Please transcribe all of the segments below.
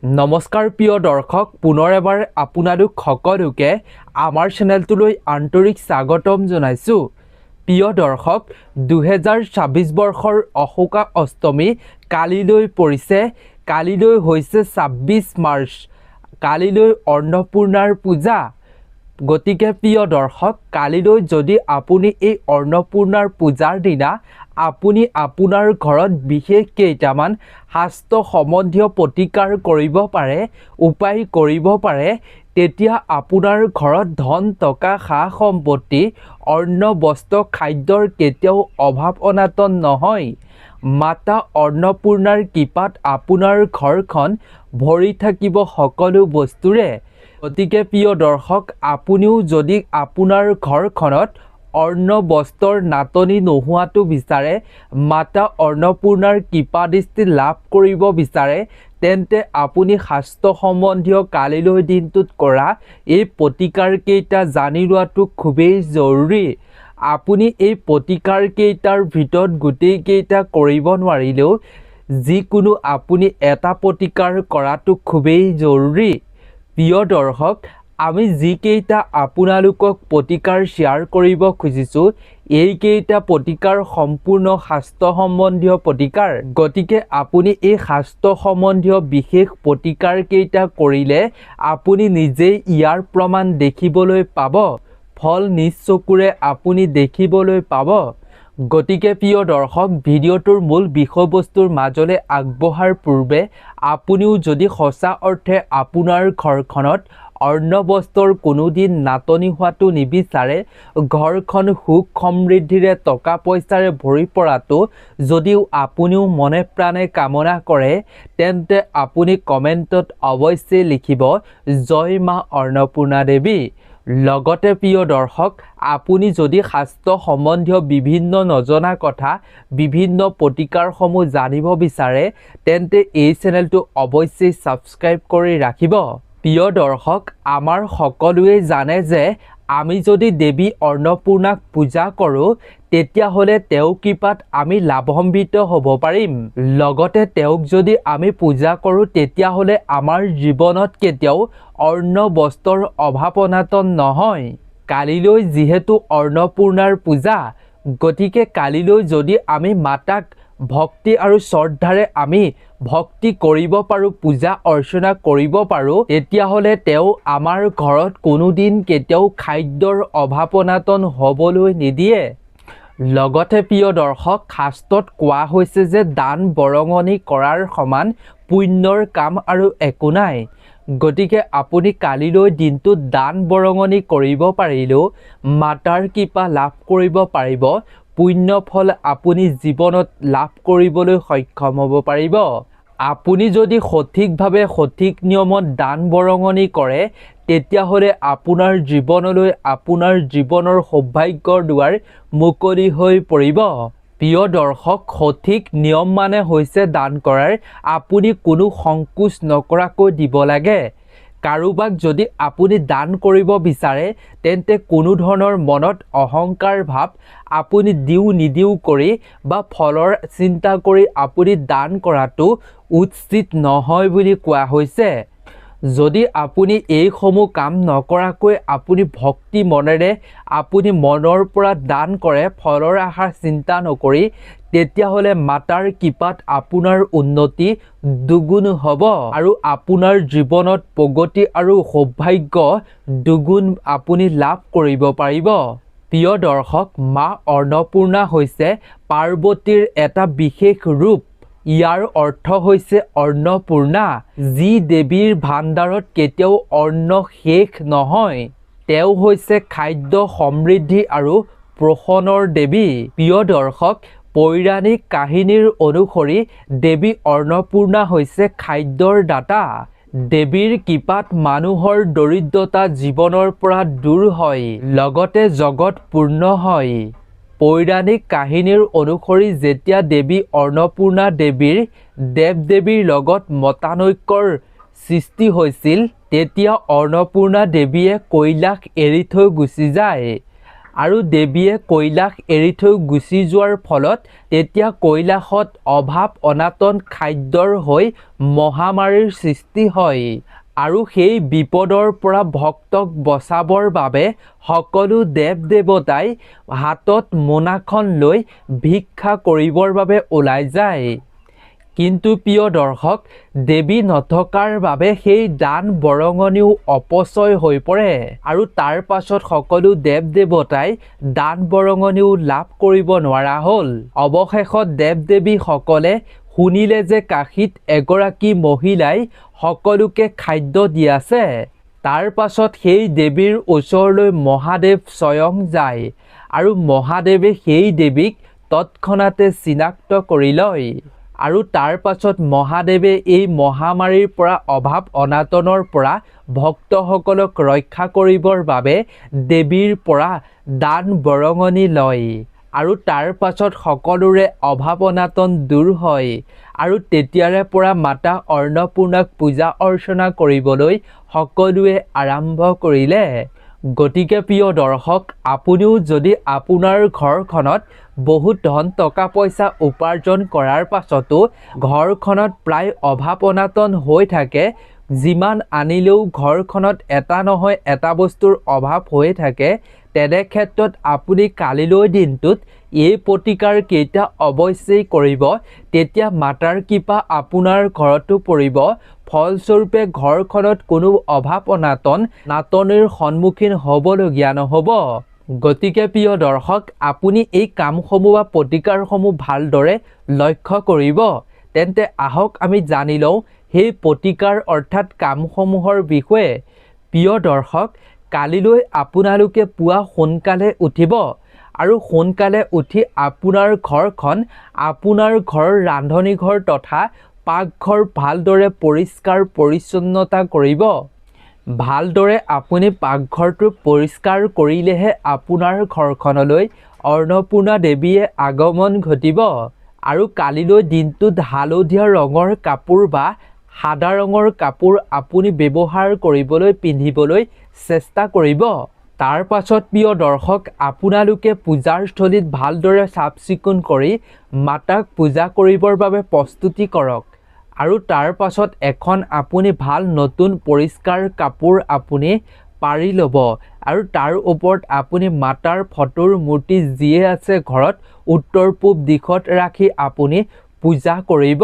নমস্কাৰ প্ৰিয় দৰ্শক, পুনৰ এবাৰ আপোনালোক সকলোকে আমাৰ চেনেলটোলৈ আন্তৰিক স্বাগতম জনাইছোঁ। প্ৰিয় দৰ্শক, 2026 বৰ্ষৰ অশোকা অষ্টমী কালিলৈ পৰিছে। কালিলৈ হৈছে 26 মাৰ্চ। কালিলৈ অন্নপূৰ্ণাৰ পূজা। গতিকে প্ৰিয় দৰ্শক, কালিলৈ যদি আপুনি এই অন্নপূৰ্ণাৰ পূজাৰ দিনা আপুনি আপোনাৰ ঘৰত বিশেষ কেইটামান শাস্ত্ৰ সম্বন্ধীয় প্ৰতিকাৰ কৰিব পাৰে, উপায় কৰিব পাৰে, তেতিয়া আপোনাৰ ঘৰত ধন টকা সা সম্পত্তি অন্ন বস্ত্ৰ খাদ্যৰ কেতিয়াও অভাৱ অনাটন নহয়। মাতা অন্নপূৰ্ণাৰ কৃপাত আপোনাৰ ঘৰখন ভৰি থাকিব সকলো বস্তুৰে। গতিকে প্ৰিয় দৰ্শক, আপুনিও যদি আপোনাৰ ঘৰখনত অন্ন বস্ত্ৰৰ নাটনি নোহোৱাটো বিচাৰে, মাতা অন্নপূৰ্ণাৰ কৃপাদৃষ্টি লাভ কৰিব বিচাৰে, তেন্তে আপুনি শাস্ত্ৰ সম্বন্ধীয় কালিলৈ দিনটোত কৰা এই প্ৰতিকাৰকেইটা জানি লোৱাটো খুবেই জৰুৰী। আপুনি এই প্ৰতিকাৰকেইটাৰ ভিতৰত গোটেইকেইটা কৰিব নোৱাৰিলেও যিকোনো আপুনি এটা প্ৰতিকাৰ কৰাটো খুবেই জৰুৰী। প্ৰিয় দৰ্শক, আমি যিকেইটা আপোনালোকক প্ৰতিকাৰ শ্বেয়াৰ কৰিব খুজিছোঁ, এইকেইটা প্ৰতিকাৰ সম্পূৰ্ণ শাস্ত্ৰ সম্বন্ধীয় প্ৰতিকাৰ। গতিকে আপুনি এই শাস্ত্ৰ সম্বন্ধীয় বিশেষ প্ৰতিকাৰকেইটা কৰিলে আপুনি নিজেই ইয়াৰ প্ৰমাণ দেখিবলৈ পাব, ফল নিজ চকুৰে আপুনি দেখিবলৈ পাব। গতিকে প্ৰিয় দৰ্শক, ভিডিঅ'টোৰ মূল বিষয়বস্তুৰ মাজলৈ আগবঢ়াৰ পূৰ্বে আপুনিও যদি সঁচা অৰ্থে আপোনাৰ ঘৰখনত অন্ন বস্ত্ৰৰ কোনোদিন নাটনি হোৱাটো নিবিচাৰে, ঘৰখন সুখ সমৃদ্ধিৰে টকা পইচাৰে ভৰি পৰাটো যদিও আপুনিও মনে প্ৰাণে কামনা কৰে, তেন্তে আপুনি কমেণ্টত অৱশ্যেই লিখিব জয় মা অন্নপূৰ্ণা দেৱী। লগতে প্ৰিয় দৰ্শক, আপুনি যদি শাস্ত্ৰ সম্বন্ধীয় বিভিন্ন নজনা কথা, বিভিন্ন প্ৰতিকাৰসমূহ জানিব বিচাৰে, তেন্তে এই চেনেলটো অৱশ্যেই ছাবস্ক্ৰাইব কৰি ৰাখিব। প্ৰিয় দৰ্শক, আমাৰ সকলোৱে জানে যে আমি যদি দেৱী অন্নপূৰ্ণাক পূজা কৰোঁ, তেতিয়াহ'লে তেওঁৰ কৃপাত আমি লাভান্বিত হ'ব পাৰিম। লগতে তেওঁক যদি আমি পূজা কৰোঁ, তেতিয়াহ'লে আমাৰ জীৱনত কেতিয়াও অন্ন বস্ত্ৰৰ অভাৱ অনাটন নহয়। কালিলৈ যিহেতু অন্নপূৰ্ণাৰ পূজা, গতিকে কালিলৈ যদি আমি মাতাক ভক্তি আৰু শ্ৰদ্ধাৰে আমি ভক্তি কৰিব পাৰোঁ, পূজা অৰ্চনা কৰিব পাৰোঁ, তেতিয়াহ'লে তেওঁ আমাৰ ঘৰত কোনোদিন কেতিয়াও খাদ্যৰ অভাৱ অনাটন হ'বলৈ নিদিয়ে। লগতে প্ৰিয় দৰ্শক, শাস্ত্ৰত কোৱা হৈছে যে দান বৰঙণি কৰাৰ সমান পুণ্যৰ কাম আৰু একো নাই। গতিকে আপুনি কালিলৈ দিনটোত দান বৰঙণি কৰিব পাৰিলেও মাতাৰ কৃপা লাভ কৰিব পাৰিব, পুণ্য ফল আপুনি জীৱনত লাভ কৰিবলৈ সক্ষম হ'ব পাৰিব। আপুনি যদি সঠিকভাৱে সঠিক নিয়মত দান বৰঙণি কৰে, তেতিয়াহ'লে আপোনাৰ জীৱনলৈ আপোনাৰ জীৱনৰ সৌভাগ্যৰ দুৱাৰ মুকলি হৈ পৰিব। প্ৰিয় দৰ্শক, সঠিক নিয়ম মানে হৈছে দান কৰাৰ। আপুনি কোনো সংকোচ নকৰাকৈ দিব লাগে। কাৰোবাক যদি আপুনি দান কৰিব বিচাৰে, তেন্তে কোনো ধৰণৰ মনত অহংকাৰ ভাৱ আপুনি দিওঁ নিদিওঁ কৰি বা ফলৰ চিন্তা কৰি আপুনি দান কৰাটো উচিত নহয় বুলি কোৱা হৈছে। যদি আপুনি এইসমূহ কাম নকৰাকৈ আপুনি ভক্তি মনেৰে আপুনি মনৰ পৰা দান কৰে, ফলৰ আশা চিন্তা নকৰি, তেতিয়াহ'লে মাতাৰ কৃপাত আপোনাৰ উন্নতি দুগুণ হ'ব আৰু আপোনাৰ জীৱনত প্ৰগতি আৰু সৌভাগ্য দুগুণ আপুনি লাভ কৰিব পাৰিব। প্ৰিয় দৰ্শক, মা অন্নপূৰ্ণা হৈছে পাৰ্বতীৰ এটা বিশেষ ৰূপ। ইয়াৰ অৰ্থ হৈছে অন্নপূৰ্ণা, যি দেৱীৰ ভাণ্ডাৰত কেতিয়াও অন্ন শেষ নহয়। তেওঁ হৈছে খাদ্য সমৃদ্ধি আৰু পোষণৰ দেৱী। প্ৰিয় দৰ্শক, পৌৰাণিক কাহিনীৰ অনুসৰি দেৱী অন্নপূৰ্ণা হৈছে খাদ্যৰ দাতা। দেৱীৰ কৃপাত মানুহৰ দৰিদ্ৰতা জীৱনৰ পৰা দূৰ হয়, লগতে জগত পূৰ্ণ হয়। পৌৰাণিক কাহিনীৰ অনুসৰি যেতিয়া দেৱী অন্নপূৰ্ণা দেৱীৰ দেৱ দেৱীৰ লগত মতানৈক্যৰ সৃষ্টি হৈছিল, তেতিয়া অন্নপূৰ্ণা দেৱীয়ে কৈলাশ এৰি থৈ গুচি যায় আৰু দেৱীয়ে কৈলাশ এৰি থৈ গুচি যোৱাৰ ফলত তেতিয়া কৈলাশত অভাৱ অনাটন খাদ্যৰ হৈ মহামাৰীৰ সৃষ্টি হয় আৰু সেই বিপদৰ পৰা ভক্তক বচাবৰ বাবে সকলো দেৱ দেৱতাই হাতত মোনাখন লৈ ভিক্ষা কৰিবৰ বাবে ওলাই যায়। কিন্তু প্ৰিয় দৰ্শক, দেৱী নথকাৰ বাবে সেই দান বৰঙনিও অপচয় হৈ পৰে আৰু তাৰ পাছত সকলো দেৱ দেৱতাই দান বৰঙনিও লাভ কৰিব নোৱাৰা হ'ল। অৱশেষত দেৱ দেৱীসকলে শুনিলে যে কাশীত এগৰাকী মহিলাই সকলোকে খাদ্য দি আছে। তাৰ পাছত সেই দেৱীৰ ওচৰলৈ মহাদেৱ স্বয়ং যায় আৰু মহাদেৱে সেই দেৱীক তৎক্ষণাতে চিনাক্ত কৰি লয় আৰু তাৰ পাছত মহাদেৱে এই মহামাৰীৰ পৰা অভাৱ অনাটনৰ পৰা ভক্তসকলক ৰক্ষা কৰিবৰ বাবে দেৱীৰ পৰা দান বৰঙনি লয় আৰু তাৰ পাছত সকলোৰে অভাৱ অনাটন দূৰ হয় আৰু তেতিয়াৰে পৰা মাতা অন্নপূৰ্ণাক পূজা অৰ্চনা কৰিবলৈ সকলোৱে আৰম্ভ কৰিলে। গতিকে প্ৰিয় দৰ্শক, আপুনিও যদি আপোনাৰ ঘৰখনত বহুত ধন টকা পইচা উপাৰ্জন কৰাৰ পাছতো ঘৰখনত প্ৰায় অভাৱ অনাটন হৈ থাকে, যিমান আনিলেও ঘৰখনত এটা নহয় এটা বস্তুৰ অভাৱ হৈ থাকে, তেনে ক্ষেত্ৰত আপুনি কালিলৈ দিনটোত এই প্ৰতিকাৰ কেইটা অৱশ্যেই কৰিব, তেতিয়া মাতাৰ কৃপা আপোনাৰ ঘৰতো পৰিব। ফলস্বৰূপে ঘৰখনত কোনো অভাৱ অনাটন নাটনিৰ সন্মুখীন হ'বলগীয়া নহ'ব। গতিকে প্ৰিয় দৰ্শক, আপুনি এই কামসমূহ বা প্ৰতিকাৰসমূহ ভালদৰে লক্ষ্য কৰিব। তেন্তে আহক আমি জানি লওঁ সেই প্ৰতিকাৰ অৰ্থাৎ কামসমূহৰ বিষয়ে। প্ৰিয় দৰ্শক, কালিলৈ আপোনালোকে পুৱা সোনকালে উঠিব আৰু সোনকালে উঠি আপোনাৰ ঘৰখন, আপোনাৰ ঘৰৰ ৰান্ধনি ঘৰ তথা পাকঘৰ ভালদৰে পৰিষ্কাৰ পৰিচ্ছন্নতা কৰিব। ভালদৰে আপুনি পাকঘৰটো পৰিষ্কাৰ কৰিলেহে আপোনাৰ ঘৰখনলৈ অন্নপূৰ্ণা দেৱীয়ে আগমন ঘটিব। আৰু কালিলৈ দিনটোত হালধীয়া ৰঙৰ কাপোৰ বা সাদা ৰঙৰ কাপোৰ আপুনি ব্যৱহাৰ কৰিবলৈ পিন্ধিবলৈ চেষ্টা কৰিব। তাৰ পাছত প্ৰিয় দৰ্শক, আপোনালোকে পূজাৰ স্থলীত ভালদৰে চাফ চিকুণ কৰি মাতাক পূজা কৰিবৰ বাবে প্ৰস্তুতি কৰক আৰু তাৰ পাছত এখন আপুনি ভাল নতুন পৰিষ্কাৰ কাপোৰ আপুনি পাৰি ল'ব আৰু তাৰ ওপৰত আপুনি মাতাৰ ফটোৰ মূৰ্তি যিয়ে আছে ঘৰত উত্তৰ পূব দিশত ৰাখি আপুনি পূজা কৰিব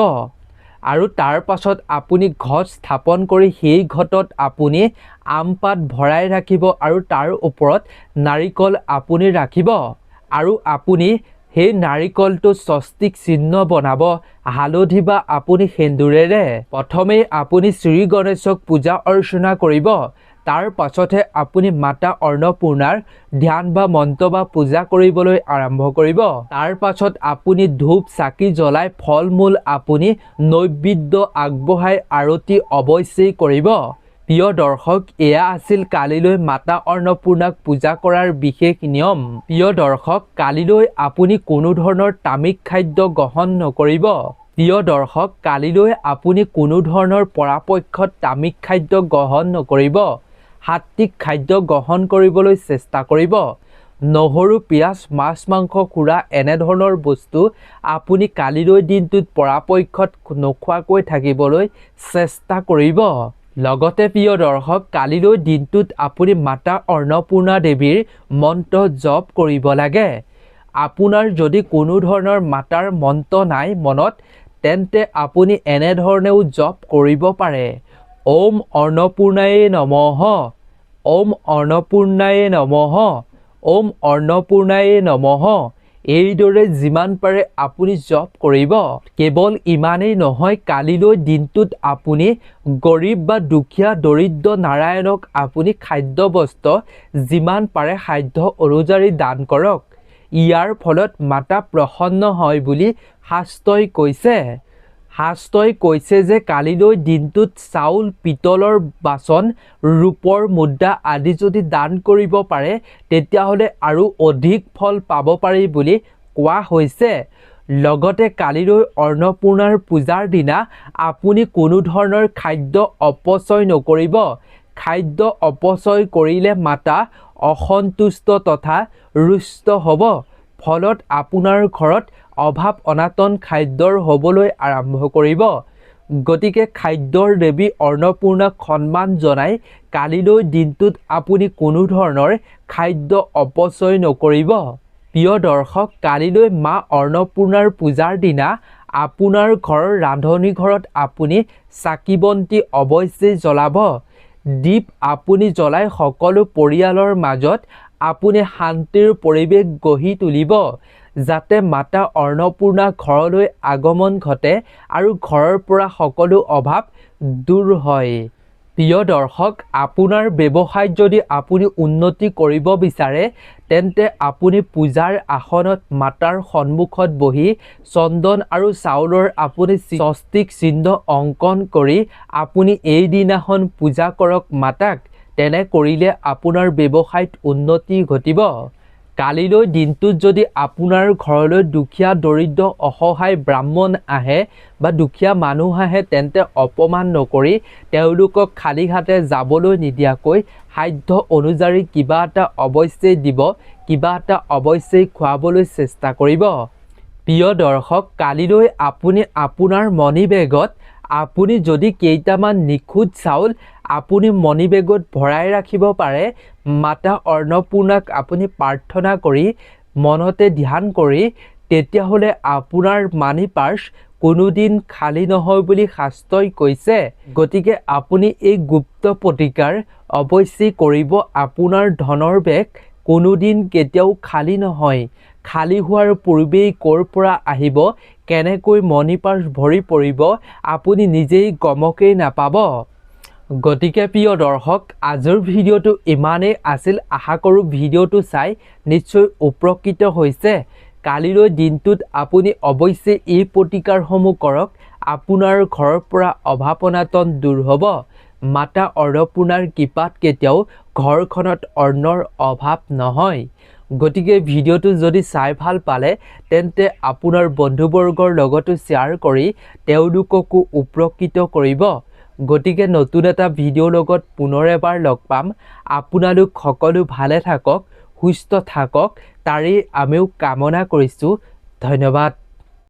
আৰু তাৰ পাছত আপুনি ঘট স্থাপন কৰি সেই ঘটত আপুনি আম পাত ভৰাই ৰাখিব আৰু তাৰ ওপৰত নাৰিকল আপুনি ৰাখিব আৰু আপুনি সেই নাৰিকলটো স্বস্তিক চিহ্ন বনাব হালধি বা আপুনি সেন্দুৰেৰে। প্ৰথমেই আপুনি শ্ৰী গণেশক পূজা অৰ্চনা কৰিব। তাৰ পাছতহে আপুনি মাতা অন্নপূৰ্ণাৰ ধ্যান বা মন্ত্ৰ বা পূজা কৰিবলৈ আৰম্ভ কৰিব। তাৰ পাছত আপুনি ধূপ চাকি জ্বলাই ফল মূল আপুনি নৈবেদ্য আগবঢ়াই আৰতি অৱশ্যেই কৰিব। প্ৰিয় দৰ্শক, এয়া আছিল কালিলৈ মাতা অন্নপূৰ্ণাক পূজা কৰাৰ বিশেষ নিয়ম। প্ৰিয় দৰ্শক, কালিলৈ আপুনি কোনো ধৰণৰ তামিক খাদ্য গ্ৰহণ নকৰিব। প্ৰিয় দৰ্শক, কালিলৈ আপুনি কোনো ধৰণৰ পৰাপক্ষত তামিক খাদ্য গ্ৰহণ নকৰিব। সাত্বিক খাদ্য গ্ৰহণ কৰিবলৈ চেষ্টা কৰিব। নহৰু পিঁয়াজ মাছ মাংস খুৰা এনেধৰণৰ বস্তু আপুনি কালিলৈ দিনটোত পৰাপক্ষত নোখোৱাকৈ থাকিবলৈ চেষ্টা কৰিব। লগতে প্ৰিয় দৰ্শক, কালিলৈ দিনটোত আপুনি মাতা অন্নপূৰ্ণা দেৱীৰ মন্ত্ৰ জপ কৰিব লাগে। আপোনাৰ যদি কোনো ধৰণৰ মাতাৰ মন্ত্ৰ নাই মনত, তেন্তে আপুনি এনেধৰণেও জপ কৰিব পাৰে। ওম অন্নপূৰ্ণায়ে নমঃ, ওম অন্নপূৰ্ণায়ে নমঃ, ওম অন্নপূৰ্ণায়ে নমঃ। এইদৰে যিমান পাৰে আপুনি জপ কৰিব। কেৱল ইমানেই নহয়, কালিলৈ দিনটোত আপুনি গৰীব বা দুখীয়া দৰিদ্ৰ নাৰায়ণক আপুনি খাদ্য বস্ত্ৰ যিমান পাৰে সাধ্য অনুযায়ী দান কৰক। ইয়াৰ ফলত মাতা প্ৰসন্ন হয় বুলি শাস্ত্ৰই কৈছে। শাস্ত্ৰই কৈছে যে কালিলৈ দিনটোত চাউল, পিতলৰ বাচন, ৰূপৰ মুদ্ৰা আদি যদি দান কৰিব পাৰে তেতিয়াহ'লে আৰু অধিক ফল পাব পাৰি বুলি কোৱা হৈছে। লগতে কালিলৈ অন্নপূৰ্ণাৰ পূজাৰ দিনা আপুনি কোনো ধৰণৰ খাদ্য অপচয় নকৰিব। খাদ্য অপচয় কৰিলে মাতা অসন্তুষ্ট তথা ৰুষ্ট হ'ব। ফলত আপোনাৰ ঘৰত অভাৱ অনাটন খাদ্যৰ হ'বলৈ আৰম্ভ কৰিব। গতিকে খাদ্যৰ দেৱী অন্নপূৰ্ণাক সন্মান জনাই কালিলৈ দিনটোত আপুনি কোনো ধৰণৰ খাদ্য অপচয় নকৰিব। প্ৰিয় দৰ্শক, কালিলৈ মা অন্নপূৰ্ণাৰ পূজাৰ দিনা আপোনাৰ ঘৰৰ ৰান্ধনি ঘৰত আপুনি চাকি বন্তি অৱশ্যেই জ্বলাব। দীপ আপুনি জ্বলাই সকলো পৰিয়ালৰ মাজত আপুনি শান্তিৰ পৰিৱেশ গঢ়ি তুলিব, যাতে মাতা অন্নপূৰ্ণা ঘৰলৈ আগমন ঘটে আৰু ঘৰৰ পৰা সকলো অভাৱ দূৰ হয়। প্ৰিয় দৰ্শক, আপোনাৰ ব্যৱসায়ত যদি আপুনি উন্নতি কৰিব বিচাৰে তেন্তে আপুনি পূজাৰ আসনত মাতাৰ সন্মুখত বহি চন্দন আৰু চাউলৰ আপুনি স্বস্তিক চিহ্ন অংকন কৰি আপুনি এইদিনাখন পূজা কৰক মাতাক। তেনে কৰিলে আপোনাৰ ব্যৱসায়ত উন্নতি ঘটিব। কালিলৈ দিনটোত যদি আপোনাৰ ঘৰলৈ দুখীয়া দৰিদ্ৰ অসহায় ব্ৰাহ্মণ আহে বা দুখীয়া মানুহ আহে তেন্তে অপমান নকৰি তেওঁলোকক খালী হাতে যাবলৈ নিদিয়াকৈ সাধ্য অনুযায়ী কিবা এটা অৱশ্যেই দিব, কিবা এটা অৱশ্যেই খুৱাবলৈ চেষ্টা কৰিব। প্ৰিয় দৰ্শক, কালিলৈ আপুনি আপোনাৰ মণি বেগত আপুনি যদি কেইটামান নিখুঁত চাউল আপুনি মণি বেগত ভৰাই ৰাখিব পাৰে, মাতা অন্নপূৰ্ণাক আপুনি প্ৰাৰ্থনা কৰি মনতে ধ্যান কৰি, তেতিয়াহ'লে আপোনাৰ মানি পাৰ্চ কোনোদিন খালী নহয় বুলি শাস্ত্ৰই কৈছে। গতিকে আপুনি এই গুপ্ত প্ৰতিকাৰ অৱশ্যেই কৰিব। আপোনাৰ ধনৰ বেগ কোনোদিন কেতিয়াও খালী নহয়। খালী হোৱাৰ পূৰ্বেই ক'ৰ পৰা আহিব, কেনেকৈ মণি পাৰ্চ ভৰি পৰিব আপুনি নিজেই গমকেই নাপাব। গতিকে প্ৰিয় দৰ্শক, আজিৰ ভিডিঅ'টো ইমানেই আছিল। আশা কৰোঁ ভিডিঅ'টো চাই নিশ্চয় উপকৃত হৈছে। কালিলৈ দিনটোত আপুনি অৱশ্যেই এই প্ৰতিকাৰসমূহ কৰক, আপোনাৰ ঘৰৰ পৰা অভাৱ অনাটন দূৰ হ'ব। মাতা অন্নপূৰ্ণাৰ কৃপাত কেতিয়াও ঘৰখনত অন্নৰ অভাৱ নহয়। গতিকে ভিডিঅ'টো যদি চাই ভাল পালে তেন্তে আপোনাৰ বন্ধুবৰ্গৰ লগতো শ্বেয়াৰ কৰি তেওঁলোককো উপকৃত কৰিব। গতিকে নতুন এটা ভিডিঅ'ৰ লগত পুনৰ এবাৰ লগ পাম। আপোনালোক সকলো ভালে থাকক, সুস্থ থাকক, তাৰেই আমিও কামনা কৰিছোঁ। ধন্যবাদ।